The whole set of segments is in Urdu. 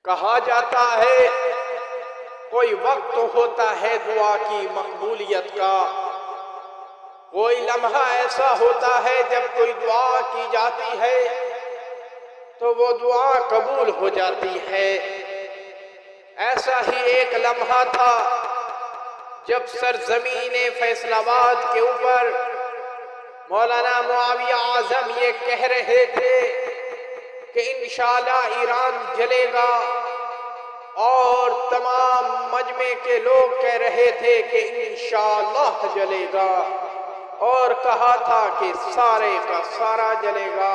کہا جاتا ہے کوئی وقت ہوتا ہے دعا کی مقبولیت کا، کوئی لمحہ ایسا ہوتا ہے جب کوئی دعا کی جاتی ہے تو وہ دعا قبول ہو جاتی ہے۔ ایسا ہی ایک لمحہ تھا جب سرزمین فیصل آباد کے اوپر مولانا معاویہ اعظم یہ کہہ رہے تھے کہ انشاءاللہ ایران جلے گا، اور تمام مجمع کے لوگ کہہ رہے تھے کہ انشاءاللہ جلے گا، اور کہا تھا کہ سارے کا سارا جلے گا،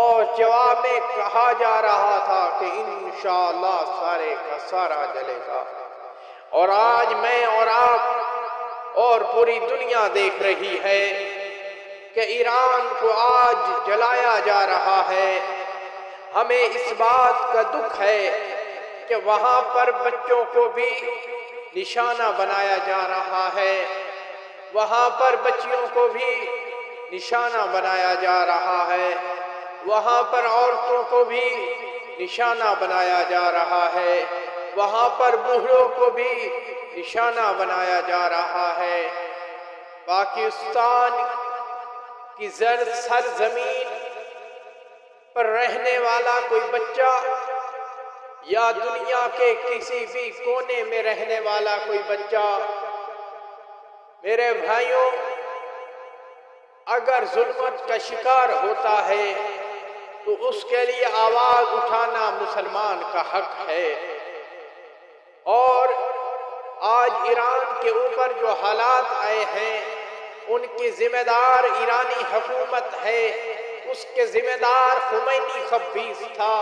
اور جواب میں کہا جا رہا تھا کہ انشاءاللہ سارے کا سارا جلے گا۔ اور آج میں اور آپ اور پوری دنیا دیکھ رہی ہے کہ ایران کو آج جلایا جا رہا ہے۔ ہمیں اس بات کا دکھ ہے کہ وہاں پر بچوں کو بھی نشانہ بنایا جا رہا ہے، وہاں پر بچیوں کو بھی نشانہ بنایا جا رہا ہے، وہاں پر عورتوں کو بھی نشانہ بنایا جا رہا ہے، وہاں پر بوڑھوں کو بھی نشانہ بنایا جا رہا ہے۔ پاکستان کی سرزمین پر رہنے والا کوئی بچہ یا دنیا کے کسی بھی کونے میں رہنے والا کوئی بچہ، میرے بھائیوں، اگر ظلمت کا شکار ہوتا ہے تو اس کے لیے آواز اٹھانا مسلمان کا حق ہے۔ اور آج ایران کے اوپر جو حالات آئے ہیں ان کی ذمہ دار ایرانی حکومت ہے، اس کے ذمہ دار خمینی خبیث تھا،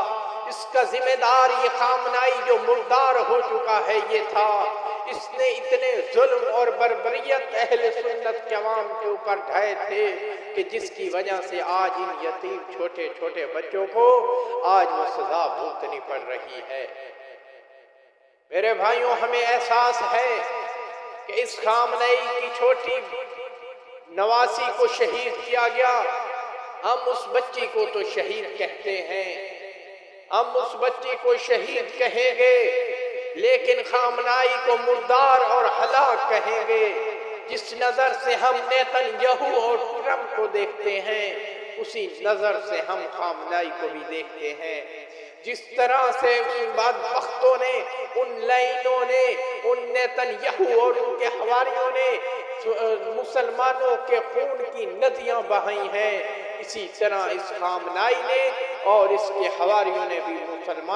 اس کا ذمہ دار یہ خامنائی جو مردار ہو چکا ہے یہ تھا۔ اس نے اتنے ظلم اور بربریت اہل سنت کے عوام کے اوپر ڈھائے تھے کہ جس کی وجہ سے آج ان یتیم چھوٹے چھوٹے بچوں کو آج وہ سزا بھگتنی پڑ رہی ہے۔ میرے بھائیوں، ہمیں احساس ہے کہ اس خامنائی کی چھوٹی نواسی کو شہید کیا گیا، ہم اس بچی کو تو شہید کہتے ہیں، ہم اس بچی کو شہید کہیں گے، لیکن خامنائی کو مردار اور ہلاک کہیں گے۔ جس نظر سے ہم نیتن یہو اور ٹرمپ کو دیکھتے ہیں اسی نظر سے ہم خامنائی کو بھی دیکھتے ہیں۔ جس طرح سے ان بدبختوں نے، ان لائنوں نے، ان نیتن یہو اور ان کے حواریوں نے مسلمانوں کے خون کی ندیاں بہائی ہیں، اسی طرح اس خامنائی نے اور اس کے حواریوں نے بھی مسلمان